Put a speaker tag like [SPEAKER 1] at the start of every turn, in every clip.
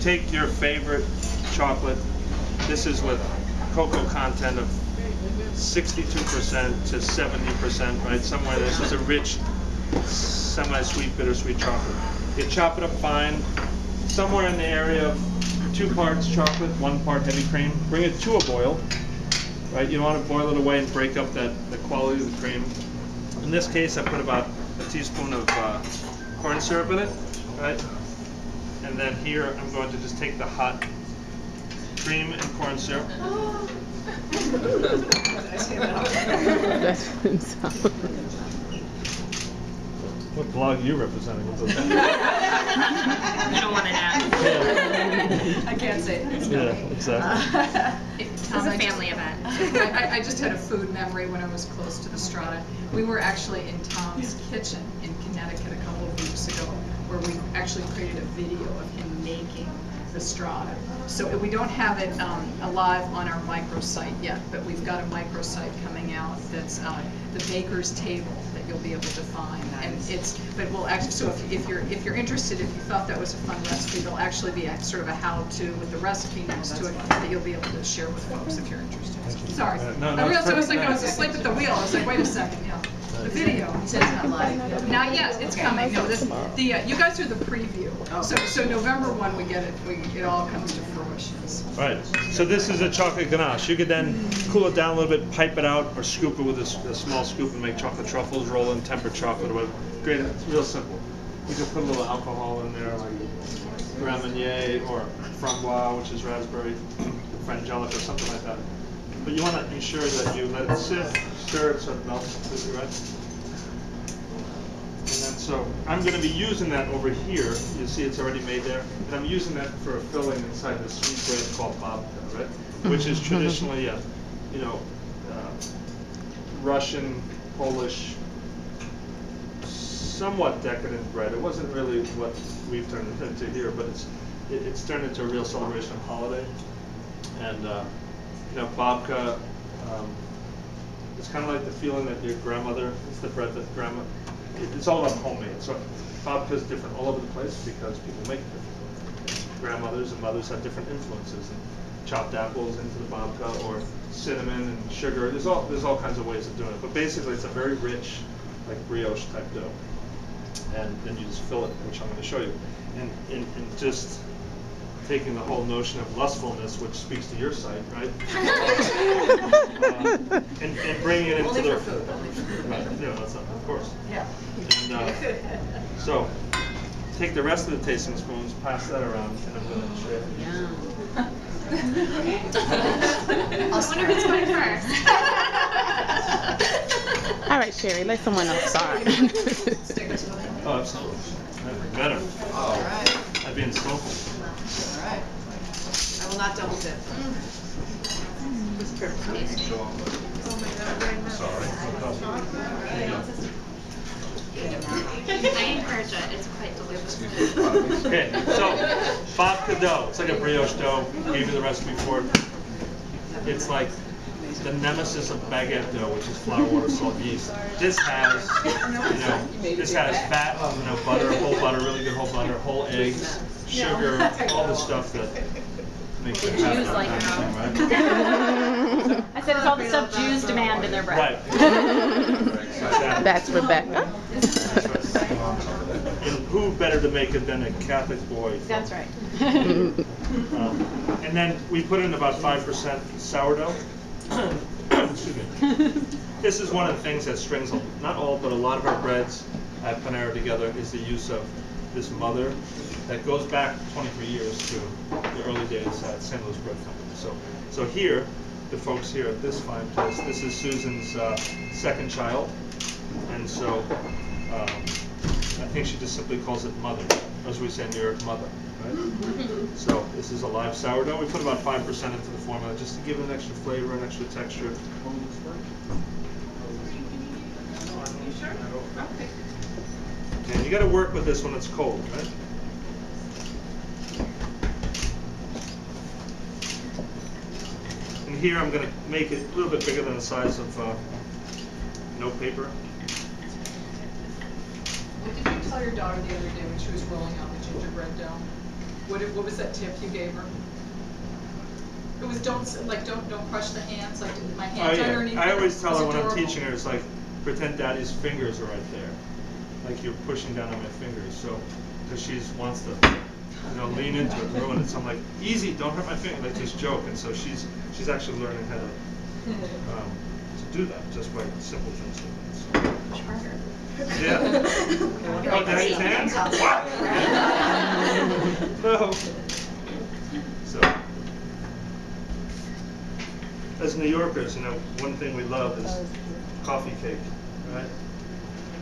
[SPEAKER 1] take your favorite chocolate. This is with cocoa content of 62% to 70%, right? Somewhere this is a rich, semi-sweet, bittersweet chocolate. You chop it up fine, somewhere in the area of 2 parts chocolate, 1 part heavy cream. Bring it to a boil, right? You don't want to boil it away and break up the quality of the cream. In this case, I put about a teaspoon of corn syrup in it, right? And then here I'm going to just take the hot cream and corn syrup.
[SPEAKER 2] That's himself.
[SPEAKER 1] What blog are you representing?
[SPEAKER 3] You don't want to know.
[SPEAKER 4] I can't say it.
[SPEAKER 1] Yeah, exactly.
[SPEAKER 3] It's a family event.
[SPEAKER 4] I just had a food memory when I was close to the Strata. We were actually in Tom's kitchen in Connecticut a couple of weeks ago, where we actually created a video of him making the Strata. So we don't have it alive on our microsite yet, but we've got a microsite coming out that's the baker's table that you'll be able to find. And but we'll actually, so if you're interested, if you thought that was a fun recipe, there'll actually be sort of a how-to with the recipe next to it that you'll be able to share with folks if you're interested. Sorry.
[SPEAKER 1] No,
[SPEAKER 4] I realized I was asleep at the wheel. I was like, wait a second, yeah. The video. He said it's not live. Not yet. It's coming. No, you guys are the preview. So November 1 we get it. It all comes to fruition.
[SPEAKER 1] Right. So this is a chocolate ganache. You could then cool it down a little bit, pipe it out, or scoop it with a small scoop and make chocolate truffles, roll in tempered chocolate or whatever. Great. It's real simple. You can put a little alcohol in there, like Grand Marnier or Framboise, which is raspberry, frangelic or something like that. But you want to ensure that you let it sit, stir it so it melts completely, right? And then so I'm going to be using that over here. You see it's already made there. And I'm using that for a filling inside the sweet bread called babka, right? Which is traditionally a, Russian, Polish, somewhat decadent bread. It wasn't really what we've turned it into here, but it's turned into a real celebration of holiday. And babka, it's kind of like the feeling that your grandmother, it's the bread that grandma, it's all about homemade. So babka is different all over the place because people make it different. Grandmothers and mothers have different influences. And chopped apples into the babka, or cinnamon and sugar. There's all kinds of ways of doing it. But basically it's a very rich, like brioche type dough. And then you just fill it, which I'm going to show you. And just taking the whole notion of lustfulness, which speaks to your site, right? And bringing it into
[SPEAKER 4] Only
[SPEAKER 1] the
[SPEAKER 4] for food. Only for food.
[SPEAKER 1] Right, that's of course.
[SPEAKER 4] Yeah.
[SPEAKER 1] And so take the rest of the tasting spoons, pass that around, and I'm going to share.
[SPEAKER 3] I wonder who's going first.
[SPEAKER 2] All right, Sherry, let someone else start.
[SPEAKER 1] Oh, absolutely. That'd be better.
[SPEAKER 5] All right.
[SPEAKER 1] I'd be in smoke.
[SPEAKER 5] All right. I will not double dip.
[SPEAKER 1] Sorry.
[SPEAKER 3] I encourage it. It's quite delicious.
[SPEAKER 1] Okay, so babka dough. It's like a brioche dough. Gave you the recipe for it. It's like the nemesis of baguette dough, which is flour, water, salt, yeast. This has, fat, butter, whole butter, really good whole butter, whole eggs, sugar, all the stuff that makes it happen.
[SPEAKER 3] Jews like
[SPEAKER 1] right?
[SPEAKER 3] I said it's all the stuff Jews demand in their bread.
[SPEAKER 1] Right. Exactly.
[SPEAKER 2] That's Rebecca.
[SPEAKER 1] And who better to make it than a Catholic boy?
[SPEAKER 3] That's right.
[SPEAKER 1] And then we put in about 5% sourdough. Excuse me. This is one of the things that strings, not all, but a lot of our breads at Panera together is the use of this mother that goes back 23 years to the early days at St. Louis Bread Company. So here, the folks here at this fine place, this is Susan's second child. And so I think she just simply calls it mother, as we say in New York, mother, right? So this is a live sourdough. We put about 5% into the formula just to give it an extra flavor, an extra texture. And you got to work with this when it's cold, right? And here I'm going to make it a little bit bigger than the size of note paper.
[SPEAKER 4] What did you tell your daughter the other day when she was rolling out the gingerbread dough? What was that tip you gave her? It was don't crush the hands, like my
[SPEAKER 1] Oh
[SPEAKER 4] hands underneath.
[SPEAKER 1] yeah, I always tell
[SPEAKER 4] It
[SPEAKER 1] her
[SPEAKER 4] was
[SPEAKER 1] when I'm
[SPEAKER 4] adorable.
[SPEAKER 1] teaching her, it's like, pretend daddy's fingers are right there. Like you're pushing down on my fingers, so, because she wants to, lean into it and ruin it. So I'm like, easy, don't hurt my finger, like this joke. And so she's actually learning how to do that, just by simple things like that. So.
[SPEAKER 3] Harder.
[SPEAKER 1] Yeah. Oh, daddy's hands? What? No. So, as New Yorkers, one thing we love is coffee cake, right?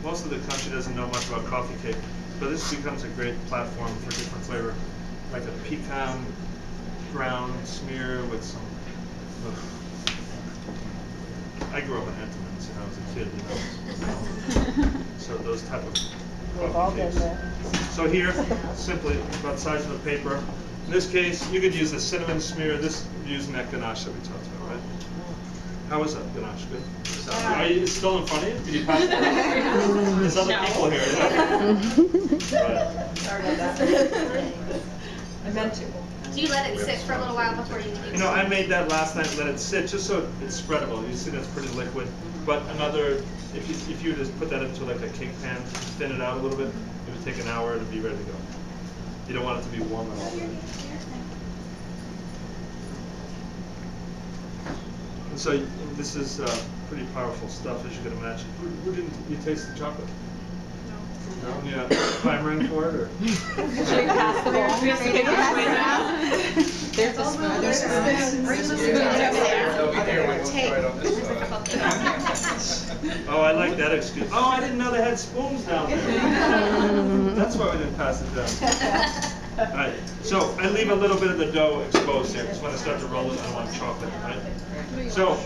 [SPEAKER 1] Most of the country doesn't know much about coffee cake, but this becomes a great platform for different flavor, like a pecan ground smear with some. I grew up in Entenmann's when I was a kid, So those type of coffee cakes. So here, simply about the size of the paper. In this case, you could use a cinnamon smear. This using that ganache that we talked about, right? How was that ganache? Good. Are you still in front of you? Did you pass it? There's other people here. Yeah.
[SPEAKER 5] Sorry about that. I meant to.
[SPEAKER 6] Do you let it sit for a little while before you use it?
[SPEAKER 1] I made that last night. Let it sit just so it's spreadable. You see, that's pretty liquid. But if you just put that into like a cake pan, thin it out a little bit, it would take an hour to be ready to go. You don't want it to be warm at all. And so this is pretty powerful stuff, as you can imagine. Who didn't you taste the chocolate? No. No? Yeah. Clamoring for it, or?
[SPEAKER 3] Should we pass the ball?
[SPEAKER 2] There's a spoon. There's
[SPEAKER 7] They'll be here when we try it on this side.
[SPEAKER 1] Oh, I like that excuse. Oh, I didn't know they had spoons down there. That's why we didn't pass it down. All right. So I leave a little bit of the dough exposed here, because when I start to roll it, I want chocolate, right? So,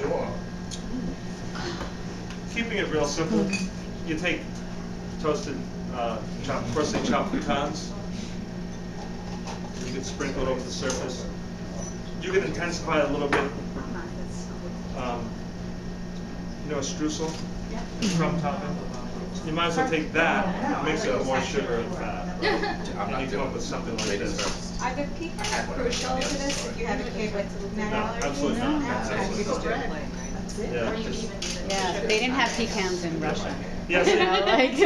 [SPEAKER 1] keeping it real simple, you take toasted, coarsely chopped pecans. You can sprinkle it over the surface. You can intensify it a little bit. A streusel, crumb topping. You might as well take that, mix it with more sugar and fat, and you come up with something like this.
[SPEAKER 6] Are the pecans crucial to this if you have a kid with nut
[SPEAKER 1] No,
[SPEAKER 6] allergies?
[SPEAKER 1] absolutely not. Absolutely not. Yeah,
[SPEAKER 6] Or you
[SPEAKER 1] just-
[SPEAKER 6] even use it.
[SPEAKER 3] Yeah, they didn't have pecans in Russia.
[SPEAKER 1] Yes.
[SPEAKER 3] You know, like.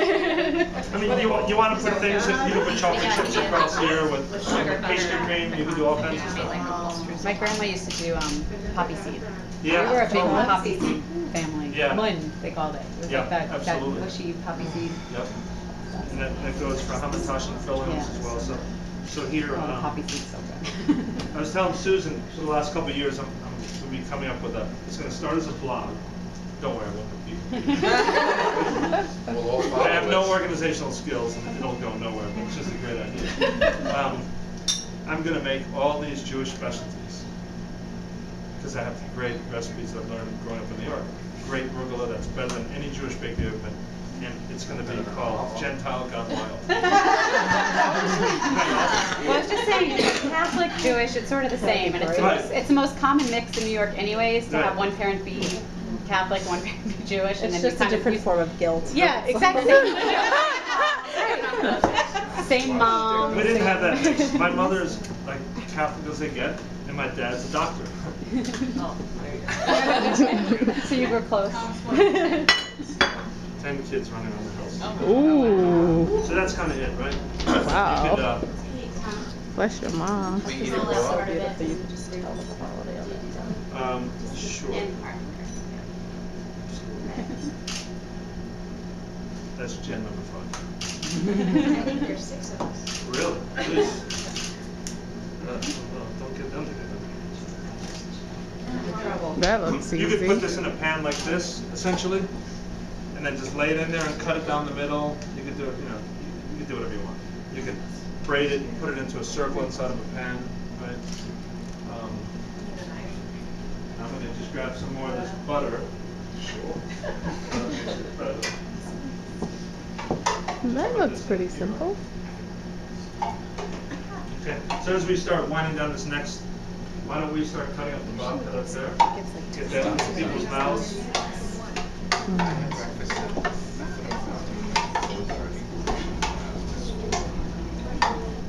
[SPEAKER 1] I mean, you want to put things that you can put chocolate chips across here with pastry cream. You can do all kinds of stuff.
[SPEAKER 3] My grandma used to do poppy seed.
[SPEAKER 1] Yeah.
[SPEAKER 3] We were a big poppy seed family.
[SPEAKER 1] Yeah.
[SPEAKER 3] Mun, they called it. It was
[SPEAKER 1] Yeah,
[SPEAKER 3] like that
[SPEAKER 1] absolutely.
[SPEAKER 3] mushy poppy seed.
[SPEAKER 1] Yep. And that goes for hamantash and fillings
[SPEAKER 3] Yeah.
[SPEAKER 1] as well. So here,
[SPEAKER 3] Oh, the poppy seed's so good.
[SPEAKER 1] I was telling Susan for the last couple of years, I'm going to be coming up with it's going to start as a blog. Don't worry, I won't repeat.
[SPEAKER 7] We'll all follow
[SPEAKER 1] I have no
[SPEAKER 7] this.
[SPEAKER 1] organizational skills, and it'll go nowhere, but it's just a great idea. I'm going to make all these Jewish specialties, because I have great recipes that I've learned growing up in New York. Great rugula that's better than any Jewish bakery I've been. And it's going to be called Gentile Gone Wild.
[SPEAKER 3] Well, I was just saying, Catholic, Jewish, it's sort of the same, and
[SPEAKER 1] Right.
[SPEAKER 3] it's the most common mix in New York anyways, to
[SPEAKER 1] Right.
[SPEAKER 3] have one parent be Catholic, one parent be Jewish, and
[SPEAKER 2] It's
[SPEAKER 3] then
[SPEAKER 2] just
[SPEAKER 3] you
[SPEAKER 2] a
[SPEAKER 3] kind
[SPEAKER 2] different
[SPEAKER 3] of
[SPEAKER 2] form of guilt.
[SPEAKER 3] Yeah, exactly. Same mom.
[SPEAKER 1] We didn't have that mix. My mother's like Catholic as they get, and my dad's a doctor.
[SPEAKER 3] So you were close.
[SPEAKER 1] 10 kids running around the house.
[SPEAKER 2] Ooh.
[SPEAKER 1] So that's kind of it, right?
[SPEAKER 2] Wow.
[SPEAKER 1] You could,
[SPEAKER 2] Bless your mom.
[SPEAKER 7] We eat it raw.
[SPEAKER 1] sure. That's Jen number 5.
[SPEAKER 6] I think there's 6 of us.
[SPEAKER 1] Really? Please. Don't get them together.
[SPEAKER 2] That looks
[SPEAKER 1] You could put
[SPEAKER 2] easy.
[SPEAKER 1] this in a pan like this, essentially, and then just lay it in there and cut it down the middle. You could do it, you could do whatever you want. You could braid it and put it into a circle inside of a pan, right? I'm going to just grab some more of this butter.
[SPEAKER 2] That looks pretty simple.
[SPEAKER 1] Okay, so as we start winding down this next, why don't we start cutting up the babka up there? Get that into people's mouths.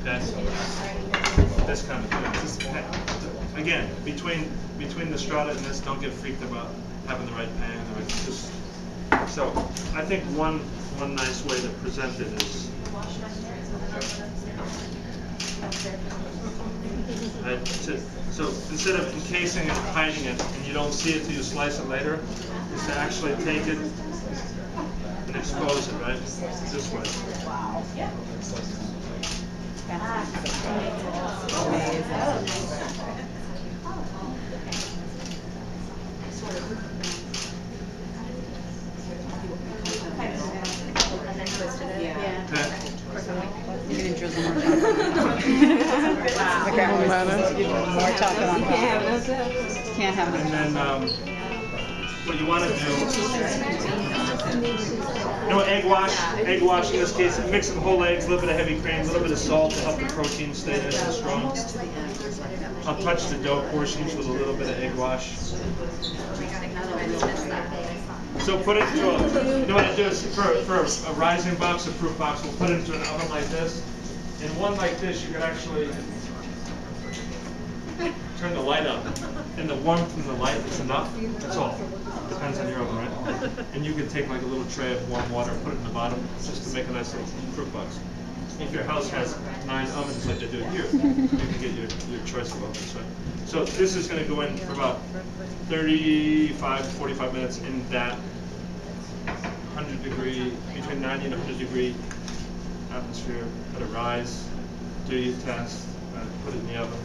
[SPEAKER 1] Okay. this kind of thing. Again, between the strata and this, don't get freaked about having the right pan. Or it's just, so I think one nice way to present it is. So instead of encasing it and hiding it, and you don't see it till you slice it later, is to actually take it and expose it, right? This way.
[SPEAKER 5] Wow.
[SPEAKER 1] Okay.
[SPEAKER 3] You're gonna drizzle more chocolate. My grandma was more chocolate on top. Can't have it.
[SPEAKER 1] And then what you want to do, you know, egg wash in this case, mix some whole eggs, a little bit of heavy cream, a little bit of salt to help the protein stay nice and strong. I'll touch the dough portions with a little bit of egg wash. So put it into a, you know what I do is for a rising box, a proof box, we'll put it into an oven like this. In one like this, you can actually turn the light up. And the warmth from the light is enough. That's all. Depends on your oven, right? And you can take like a little tray of warm water and put it in the bottom just to make a nice little proof box. If your house has 9 ovens like they do here, you can get your choice of ovens, right? So this is going to go in for about 35 to 45 minutes in that 100 degree, between 90 and 100 degree atmosphere. Let it rise, do your test, put it in the oven,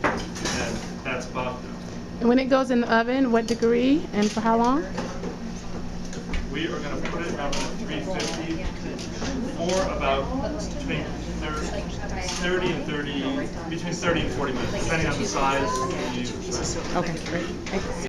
[SPEAKER 1] and that's babka.
[SPEAKER 2] And when it goes in the oven, what degree and for how long?
[SPEAKER 1] We are going to put it in the oven at 350 for about between 30 and 30, between 30 and 40 minutes, depending on the size you use.
[SPEAKER 2] Okay, great. Thanks.